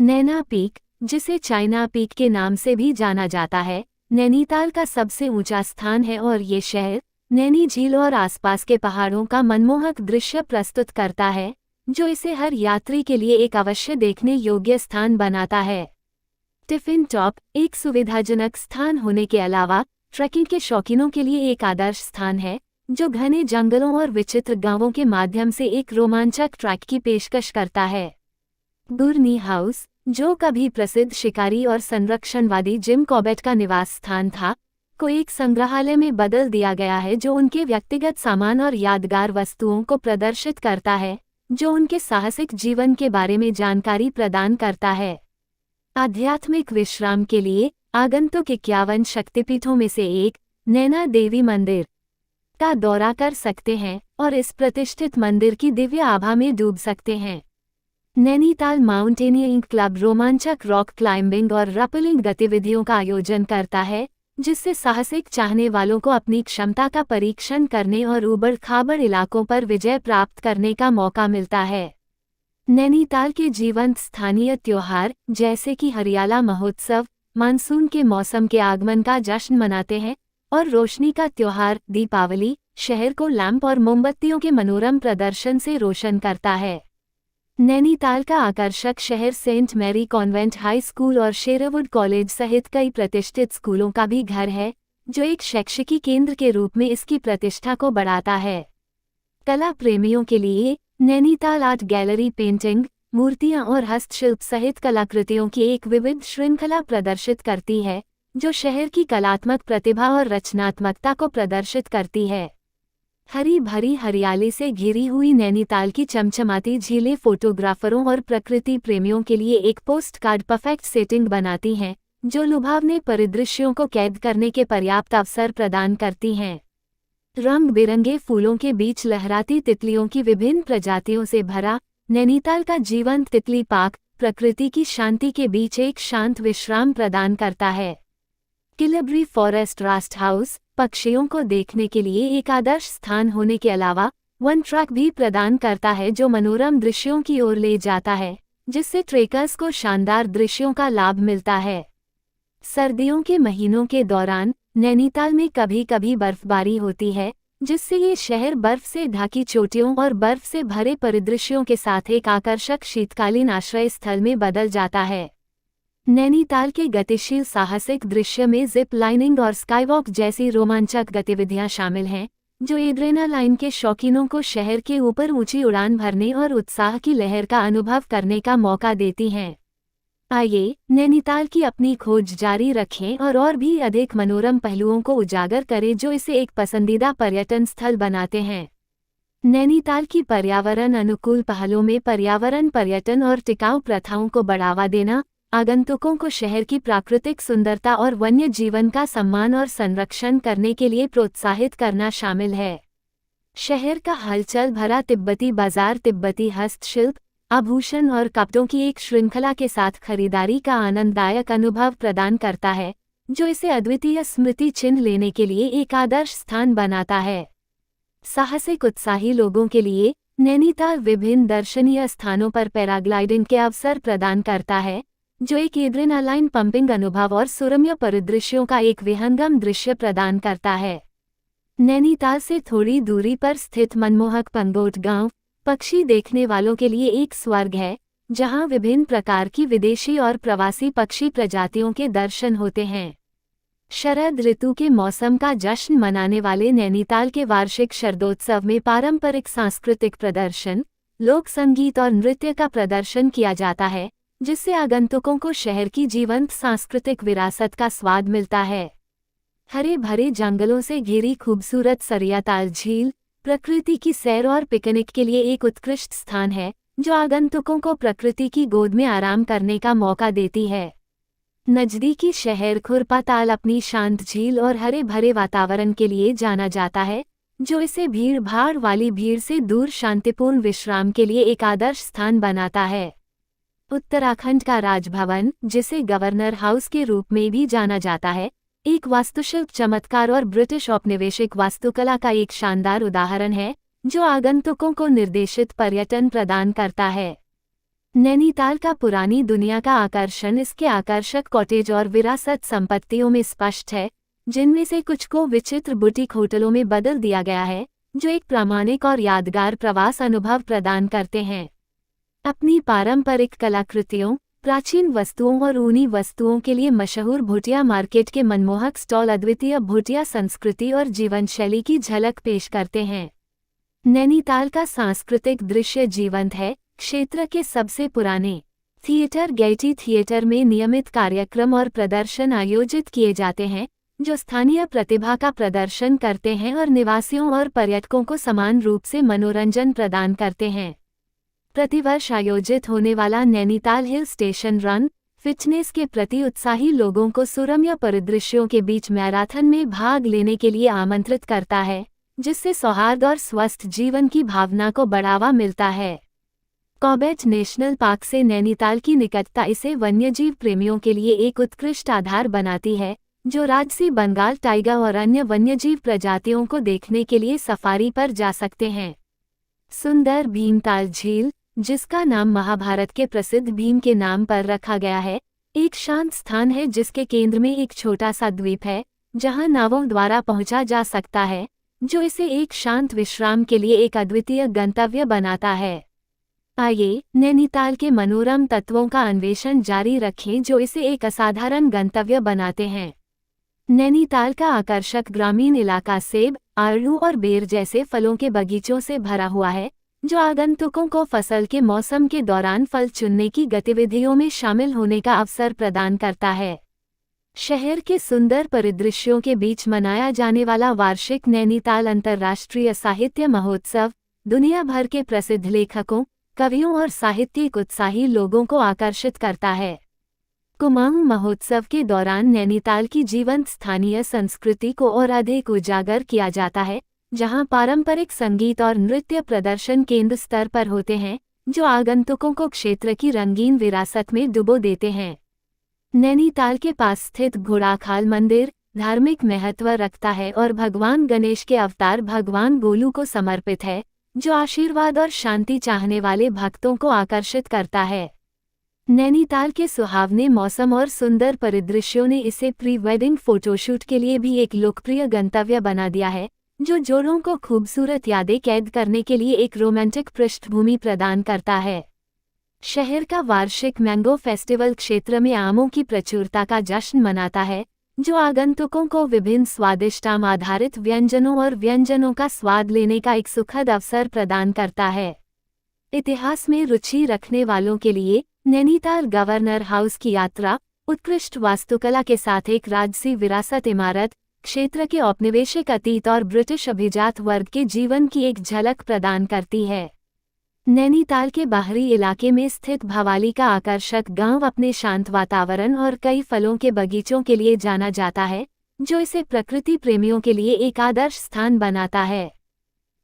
नैना पीक, जिसे चाइना पीक के नाम से भी जाना जाता है, नैनीताल का सबसे ऊंचा स्थान है और ये शहर नैनी झील और आसपास के पहाड़ों का मनमोहक दृश्य प्रस्तुत करता है, जो इसे हर यात्री के लिए एक अवश्य देखने योग्य स्थान बनाता है। टिफिन टॉप एक सुविधाजनक स्थान होने के अलावा ट्रैकिंग के शौकीनों के लिए एक आदर्श स्थान है, जो घने जंगलों और विचित्र गांवों के माध्यम से एक रोमांचक ट्रैक की पेशकश करता है। गुरनी हाउस, जो कभी प्रसिद्ध शिकारी और संरक्षणवादी जिम कॉर्बेट का निवास स्थान था, को एक संग्रहालय में बदल दिया गया है, जो उनके व्यक्तिगत सामान और यादगार वस्तुओं को प्रदर्शित करता है, जो उनके साहसिक जीवन के बारे में जानकारी प्रदान करता है। आध्यात्मिक विश्राम के लिए आगंतुक 51 शक्तिपीठों में से एक नैना देवी मंदिर का दौरा कर सकते हैं और इस प्रतिष्ठित मंदिर की दिव्य आभा में डूब सकते हैं। नैनीताल माउंटेनियरिंग क्लब रोमांचक रॉक क्लाइंबिंग और रैपलिंग गतिविधियों का आयोजन करता है, जिससे साहसिक चाहने वालों को अपनी क्षमता का परीक्षण करने और ऊबड़-खाबड़ इलाकों पर विजय प्राप्त करने का मौका मिलता है। नैनीताल के जीवंत स्थानीय त्योहार जैसे कि हरियाला महोत्सव मानसून के मौसम के आगमन का जश्न मनाते हैं और रोशनी का त्योहार दीपावली शहर को लैंप और मोमबत्तियों के मनोरम प्रदर्शन से रोशन करता है। नैनीताल का आकर्षक शहर Saint Mary convent high school और शेरवुड कॉलेज सहित कई प्रतिष्ठित स्कूलों का भी घर है, जो एक शैक्षिकी केंद्र के रूप में इसकी प्रतिष्ठा को बढ़ाता है। कला प्रेमियों के लिए नैनीताल आर्ट गैलरी पेंटिंग, मूर्तियां और हस्तशिल्प सहित कलाकृतियों की एक विविध श्रृंखला प्रदर्शित करती है, जो शहर की कलात्मक प्रतिभा और रचनात्मकता को प्रदर्शित करती है। हरी भरी हरियाली से घिरी हुई नैनीताल की चमचमाती झीलें फोटोग्राफरों और प्रकृति प्रेमियों के लिए एक पोस्ट कार्ड परफेक्ट सेटिंग बनाती हैं, जो लुभावने परिदृश्यों को कैद करने के पर्याप्त अवसर प्रदान करती हैं। रंग बिरंगे फूलों के बीच लहराती तितलियों की विभिन्न प्रजातियों से भरा नैनीताल का जीवंत तितली पार्क प्रकृति की शांति के बीच एक शांत विश्राम प्रदान करता है। किलबरी फॉरेस्ट रास्ट हाउस पक्षियों को देखने के लिए एक आदर्श स्थान होने के अलावा वन ट्रैक भी प्रदान करता है, जो मनोरम दृश्यों की ओर ले जाता है, जिससे ट्रेकर्स को शानदार दृश्यों का लाभ मिलता है। सर्दियों के महीनों के दौरान नैनीताल में कभी कभी बर्फबारी होती है, जिससे ये शहर बर्फ से ढकी चोटियों और बर्फ से भरे परिदृश्यों के साथ एक आकर्षक शीतकालीन आश्रय स्थल में बदल जाता है। नैनीताल के गतिशील साहसिक दृश्य में जिप लाइनिंग और स्काईवॉक जैसी रोमांचक गतिविधियां शामिल हैं, जो एड्रेनालाइन के शौकीनों को शहर के ऊपर ऊंची उड़ान भरने और उत्साह की लहर का अनुभव करने का मौका देती हैं। आइए नैनीताल की अपनी खोज जारी रखें और भी अधिक मनोरम पहलुओं को उजागर करें जो इसे एक पसंदीदा पर्यटन स्थल बनाते हैं। नैनीताल की पर्यावरण अनुकूल पहलों में पर्यावरण पर्यटन और टिकाऊ प्रथाओं को बढ़ावा देना, आगंतुकों को शहर की प्राकृतिक सुंदरता और वन्य जीवन का सम्मान और संरक्षण करने के लिए प्रोत्साहित करना शामिल है। शहर का हलचल भरा तिब्बती बाजार तिब्बती हस्तशिल्प, आभूषण और कपड़ों की एक श्रृंखला के साथ खरीदारी का आनंददायक अनुभव प्रदान करता है, जो इसे अद्वितीय स्मृति चिन्ह लेने के लिए एक आदर्श स्थान बनाता है। साहसिक उत्साही लोगों के लिए नैनीताल विभिन्न दर्शनीय स्थानों पर पैराग्लाइडिंग के अवसर प्रदान करता है, जो एक एड्रेनालाइन पंपिंग अनुभव और सुरम्य परिदृश्यों का एक विहंगम दृश्य प्रदान करता है। नैनीताल से थोड़ी दूरी पर स्थित मनमोहक पंगोट गांव पक्षी देखने वालों के लिए एक स्वर्ग है, जहां विभिन्न प्रकार की विदेशी और प्रवासी पक्षी प्रजातियों के दर्शन होते हैं। शरद ऋतु के मौसम का जश्न मनाने वाले नैनीताल के वार्षिक शरदोत्सव में पारंपरिक सांस्कृतिक प्रदर्शन, लोक संगीत और नृत्य का प्रदर्शन किया जाता है, जिससे आगंतुकों को शहर की जीवंत सांस्कृतिक विरासत का स्वाद मिलता है। हरे भरे जंगलों से घिरी खूबसूरत सरियाताल झील प्रकृति की सैर और पिकनिक के लिए एक उत्कृष्ट स्थान है, जो आगंतुकों को प्रकृति की गोद में आराम करने का मौका देती है। नजदीकी शहर खुरपाताल अपनी शांत झील और हरे भरे वातावरण के लिए जाना जाता है, जो इसे भीड़ भाड़ वाली भीड़ से दूर शांतिपूर्ण विश्राम के लिए एक आदर्श स्थान बनाता है। उत्तराखंड का राजभवन, जिसे गवर्नर हाउस के रूप में भी जाना जाता है, एक वास्तुशिल्प चमत्कार और ब्रिटिश औपनिवेशिक वास्तुकला का एक शानदार उदाहरण है, जो आगंतुकों को निर्देशित पर्यटन प्रदान करता है। नैनीताल का पुरानी दुनिया का आकर्षण इसके आकर्षक कॉटेज और विरासत संपत्तियों में स्पष्ट है, जिनमें से कुछ को विचित्र बुटीक होटलों में बदल दिया गया है, जो एक प्रामाणिक और यादगार प्रवास अनुभव प्रदान करते हैं। अपनी पारंपरिक कलाकृतियों, प्राचीन वस्तुओं और ऊनी वस्तुओं के लिए मशहूर भूटिया मार्केट के मनमोहक स्टॉल अद्वितीय भूटिया संस्कृति और जीवन शैली की झलक पेश करते हैं। नैनीताल का सांस्कृतिक दृश्य जीवंत है। क्षेत्र के सबसे पुराने थिएटर गेयटी थिएटर में नियमित कार्यक्रम और प्रदर्शन आयोजित किए जाते हैं, जो स्थानीय प्रतिभा का प्रदर्शन करते हैं और निवासियों और पर्यटकों को समान रूप से मनोरंजन प्रदान करते हैं। प्रतिवर्ष आयोजित होने वाला Nainital hill station run fitness के प्रति उत्साही लोगों को सुरम्य परिदृश्यों के बीच मैराथन में भाग लेने के लिए आमंत्रित करता है, जिससे सौहार्द और स्वस्थ जीवन की भावना को बढ़ावा मिलता है। कॉर्बेट नेशनल पार्क से नैनीताल की निकटता इसे वन्यजीव प्रेमियों के लिए एक उत्कृष्ट आधार बनाती है, जो राजसी बंगाल टाइगर और अन्य वन्यजीव प्रजातियों को देखने के लिए सफारी पर जा सकते हैं। सुंदर भीमताल झील, जिसका नाम महाभारत के प्रसिद्ध भीम के नाम पर रखा गया है, एक शांत स्थान है जिसके केंद्र में एक छोटा सा द्वीप है, जहां नावों द्वारा पहुंचा जा सकता है, जो इसे एक शांत विश्राम के लिए एक अद्वितीय गंतव्य बनाता है। आइए नैनीताल के मनोरम तत्वों का अन्वेषण जारी रखें जो इसे एक असाधारण गंतव्य बनाते हैं। नैनीताल का आकर्षक ग्रामीण इलाका सेब, आड़ू और बेर जैसे फलों के बगीचों से भरा हुआ है, जो आगंतुकों को फसल के मौसम के दौरान फल चुनने की गतिविधियों में शामिल होने का अवसर प्रदान करता है। शहर के सुंदर परिदृश्यों के बीच मनाया जाने वाला वार्षिक नैनीताल अंतर्राष्ट्रीय साहित्य महोत्सव दुनिया भर के प्रसिद्ध लेखकों, कवियों और साहित्यिक उत्साही लोगों को आकर्षित करता है। कुमाऊं महोत्सव के दौरान नैनीताल की जीवंत स्थानीय संस्कृति को और अधिक उजागर किया जाता है, जहां पारंपरिक संगीत और नृत्य प्रदर्शन केंद्र स्तर पर होते हैं, जो आगंतुकों को क्षेत्र की रंगीन विरासत में डुबो देते हैं। नैनीताल के पास स्थित घोड़ाखाल मंदिर धार्मिक महत्व रखता है और भगवान गणेश के अवतार भगवान गोलू को समर्पित है, जो आशीर्वाद और शांति चाहने वाले भक्तों को आकर्षित करता है। नैनीताल के सुहावने मौसम और सुंदर परिदृश्यों ने इसे प्री वेडिंग फोटोशूट के लिए भी एक लोकप्रिय गंतव्य बना दिया है, जो जोड़ों को खूबसूरत यादें कैद करने के लिए एक रोमांटिक पृष्ठभूमि प्रदान करता है। शहर का वार्षिक मैंगो फेस्टिवल क्षेत्र में आमों की प्रचुरता का जश्न मनाता है, जो आगंतुकों को विभिन्न स्वादिष्ट आम आधारित व्यंजनों और व्यंजनों का स्वाद लेने का एक सुखद अवसर प्रदान करता है। इतिहास में रुचि रखने वालों के लिए नैनीताल गवर्नर हाउस की यात्रा उत्कृष्ट वास्तुकला के साथ एक राजसी विरासत इमारत, क्षेत्र के औपनिवेशिक अतीत और ब्रिटिश अभिजात वर्ग के जीवन की एक झलक प्रदान करती है। नैनीताल के बाहरी इलाके में स्थित भवाली का आकर्षक गांव अपने शांत वातावरण और कई फलों के बगीचों के लिए जाना जाता है, जो इसे प्रकृति प्रेमियों के लिए एक आदर्श स्थान बनाता है।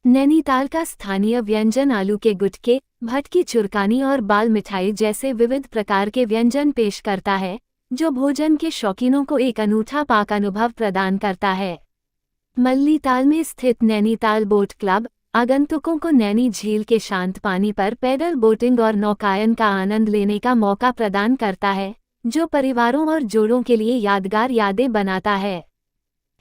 नैनीताल का स्थानीय व्यंजन आलू के गुटके, भटकी चुरकानी और बाल मिठाई जैसे विविध प्रकार के व्यंजन पेश करता है, जो भोजन के शौकीनों को एक अनूठा पाक अनुभव प्रदान करता है। मल्लीताल में स्थित नैनीताल बोट क्लब आगंतुकों को नैनी झील के शांत पानी पर पैडल बोटिंग और नौकायन का आनंद लेने का मौका प्रदान करता है, जो परिवारों और जोड़ों के लिए यादगार यादें बनाता है।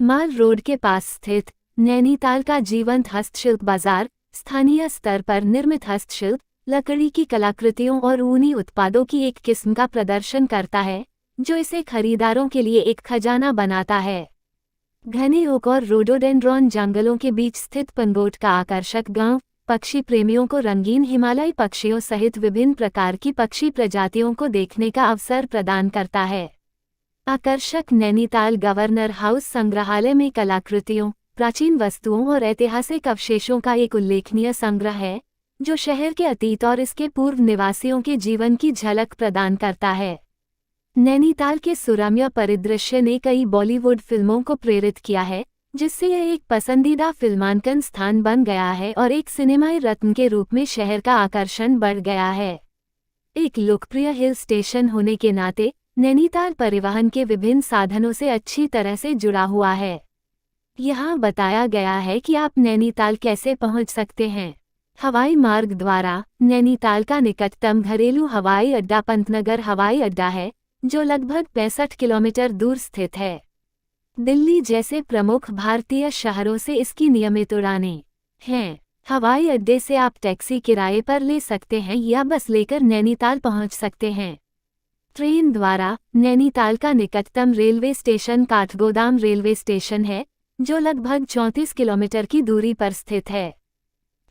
माल रोड के पास स्थित नैनीताल का जीवंत हस्तशिल्प बाजार स्थानीय स्तर पर निर्मित हस्तशिल्प, लकड़ी की कलाकृतियों और ऊनी उत्पादों की एक किस्म का प्रदर्शन करता है, जो इसे खरीदारों के लिए एक खजाना बनाता है। घने ओक और रोडोडेंड्रॉन जंगलों के बीच स्थित पंगोट का आकर्षक गांव पक्षी प्रेमियों को रंगीन हिमालयी पक्षियों सहित विभिन्न प्रकार की पक्षी प्रजातियों को देखने का अवसर प्रदान करता है। आकर्षक नैनीताल गवर्नर हाउस संग्रहालय में कलाकृतियों, प्राचीन वस्तुओं और ऐतिहासिक अवशेषों का एक उल्लेखनीय संग्रह है, जो शहर के अतीत और इसके पूर्व निवासियों के जीवन की झलक प्रदान करता है। नैनीताल के सुरम्य परिदृश्य ने कई बॉलीवुड फिल्मों को प्रेरित किया है, जिससे यह एक पसंदीदा फिल्मांकन स्थान बन गया है और एक सिनेमाई रत्न के रूप में शहर का आकर्षण बढ़ गया है। एक लोकप्रिय हिल स्टेशन होने के नाते नैनीताल परिवहन के विभिन्न साधनों से अच्छी तरह से जुड़ा हुआ है। यहाँ बताया गया है कि आप नैनीताल कैसे पहुँच सकते हैं। हवाई मार्ग द्वारा नैनीताल का निकटतम घरेलू हवाई अड्डा पंतनगर हवाई अड्डा है, जो लगभग 65 किलोमीटर दूर स्थित है। दिल्ली जैसे प्रमुख भारतीय शहरों से इसकी नियमित उड़ानें हैं। हवाई अड्डे से आप टैक्सी किराए पर ले सकते हैं या बस लेकर नैनीताल पहुंच सकते हैं। ट्रेन द्वारा नैनीताल का निकटतम railway station Kathgodam railway station है, जो लगभग 34 किलोमीटर की दूरी पर स्थित है।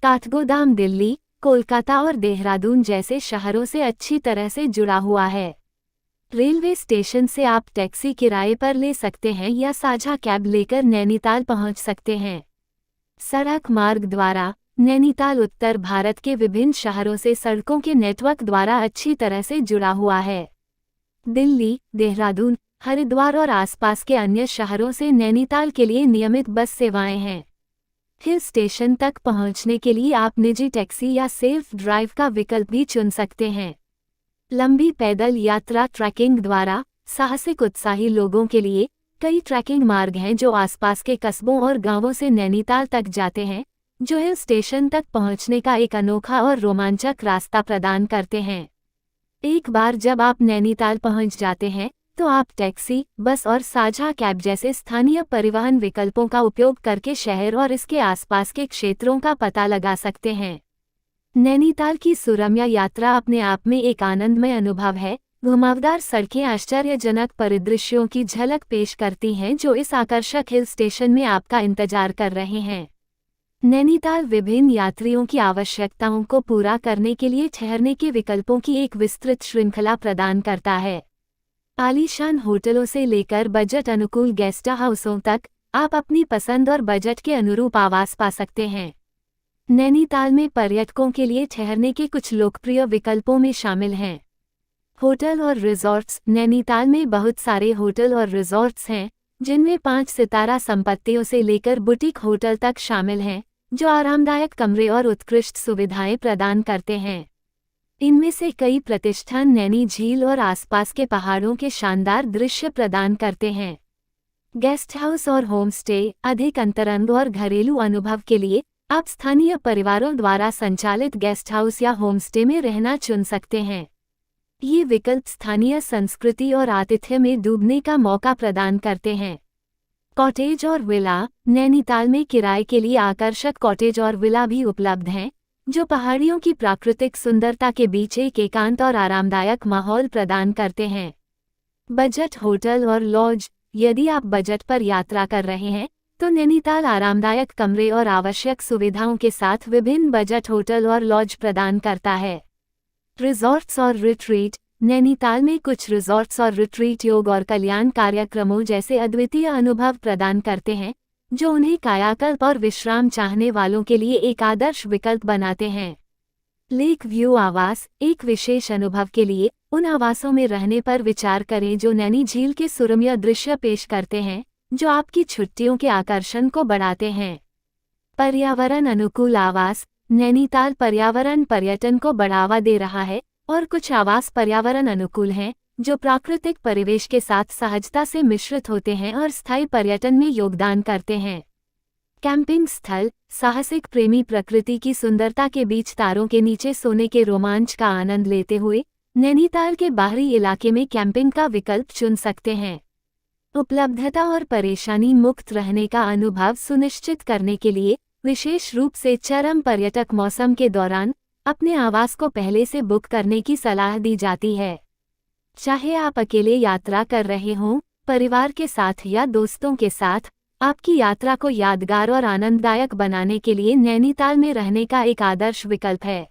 काठगोदाम दिल्ली, कोलकाता और देहरादून जैसे शहरों से अच्छी तरह से जुड़ा हुआ है। रेलवे स्टेशन से आप टैक्सी किराए पर ले सकते हैं या साझा कैब लेकर नैनीताल पहुंच सकते हैं। सड़क मार्ग द्वारा नैनीताल उत्तर भारत के विभिन्न शहरों से सड़कों के नेटवर्क द्वारा अच्छी तरह से जुड़ा हुआ है। दिल्ली, देहरादून, हरिद्वार और आसपास के अन्य शहरों से नैनीताल के लिए नियमित बस सेवाएं हैं। हिल स्टेशन तक पहुंचने के लिए आप निजी टैक्सी या सेल्फ ड्राइव का विकल्प भी चुन सकते हैं। लंबी पैदल यात्रा ट्रैकिंग द्वारा साहसिक उत्साही लोगों के लिए कई ट्रैकिंग मार्ग हैं जो आसपास के कस्बों और गांवों से नैनीताल तक जाते हैं, जो हिल स्टेशन तक पहुंचने का एक अनोखा और रोमांचक रास्ता प्रदान करते हैं। एक बार जब आप नैनीताल पहुंच जाते हैं, तो आप टैक्सी, बस और साझा कैब जैसे स्थानीय परिवहन विकल्पों का उपयोग करके शहर और इसके आसपास के क्षेत्रों का पता लगा सकते हैं। नैनीताल की सुरम्य यात्रा अपने आप में एक आनंदमय अनुभव है। घुमावदार सड़कें आश्चर्यजनक परिदृश्यों की झलक पेश करती हैं जो इस आकर्षक हिल स्टेशन में आपका इंतजार कर रहे हैं। नैनीताल विभिन्न यात्रियों की आवश्यकताओं को पूरा करने के लिए ठहरने के विकल्पों की एक विस्तृत श्रृंखला प्रदान करता है। आलीशान होटलों से लेकर बजट अनुकूल गेस्ट हाउसों तक आप अपनी पसंद और बजट के अनुरूप आवास पा सकते हैं। नैनीताल में पर्यटकों के लिए ठहरने के कुछ लोकप्रिय विकल्पों में शामिल हैं होटल और रिजॉर्ट्स। नैनीताल में बहुत सारे होटल और रिजॉर्ट्स हैं, जिनमें 5 सितारा संपत्तियों से लेकर बुटीक होटल तक शामिल हैं, जो आरामदायक कमरे और उत्कृष्ट सुविधाएं प्रदान करते हैं। इनमें से कई प्रतिष्ठान नैनी झील और आसपास के पहाड़ों के शानदार दृश्य प्रदान करते हैं। गेस्ट हाउस और होम स्टे अधिक अंतरंग और घरेलू अनुभव के लिए आप स्थानीय परिवारों द्वारा संचालित गेस्ट हाउस या होम स्टे में रहना चुन सकते हैं। ये विकल्प स्थानीय संस्कृति और आतिथ्य में डूबने का मौका प्रदान करते हैं। कॉटेज और विला। नैनीताल में किराए के लिए आकर्षक कॉटेज और विला भी उपलब्ध हैं, जो पहाड़ियों की प्राकृतिक सुंदरता के बीच एक एकांत और आरामदायक माहौल प्रदान करते हैं। बजट होटल और लॉज। यदि आप बजट पर यात्रा कर रहे हैं तो नैनीताल आरामदायक कमरे और आवश्यक सुविधाओं के साथ विभिन्न बजट होटल और लॉज प्रदान करता है। रिजॉर्ट्स और रिट्रीट। नैनीताल में कुछ रिजॉर्ट्स और रिट्रीट योग और कल्याण कार्यक्रमों जैसे अद्वितीय अनुभव प्रदान करते हैं, जो उन्हें कायाकल्प और विश्राम चाहने वालों के लिए एक आदर्श विकल्प बनाते हैं। लेक व्यू आवास। एक विशेष अनुभव के लिए उन आवासों में रहने पर विचार करें जो नैनी झील के सुरम्य दृश्य पेश करते हैं, जो आपकी छुट्टियों के आकर्षण को बढ़ाते हैं। पर्यावरण अनुकूल आवास। नैनीताल पर्यावरण पर्यटन को बढ़ावा दे रहा है और कुछ आवास पर्यावरण अनुकूल हैं, जो प्राकृतिक परिवेश के साथ सहजता से मिश्रित होते हैं और स्थायी पर्यटन में योगदान करते हैं। कैंपिंग स्थल। साहसिक प्रेमी प्रकृति की सुंदरता के बीच तारों के नीचे सोने के रोमांच का आनंद लेते हुए नैनीताल के बाहरी इलाके में कैंपिंग का विकल्प चुन सकते हैं। उपलब्धता और परेशानी मुक्त रहने का अनुभव सुनिश्चित करने के लिए विशेष रूप से चरम पर्यटक मौसम के दौरान अपने आवास को पहले से बुक करने की सलाह दी जाती है। चाहे आप अकेले यात्रा कर रहे हों, परिवार के साथ या दोस्तों के साथ, आपकी यात्रा को यादगार और आनंददायक बनाने के लिए नैनीताल में रहने का एक आदर्श विकल्प है।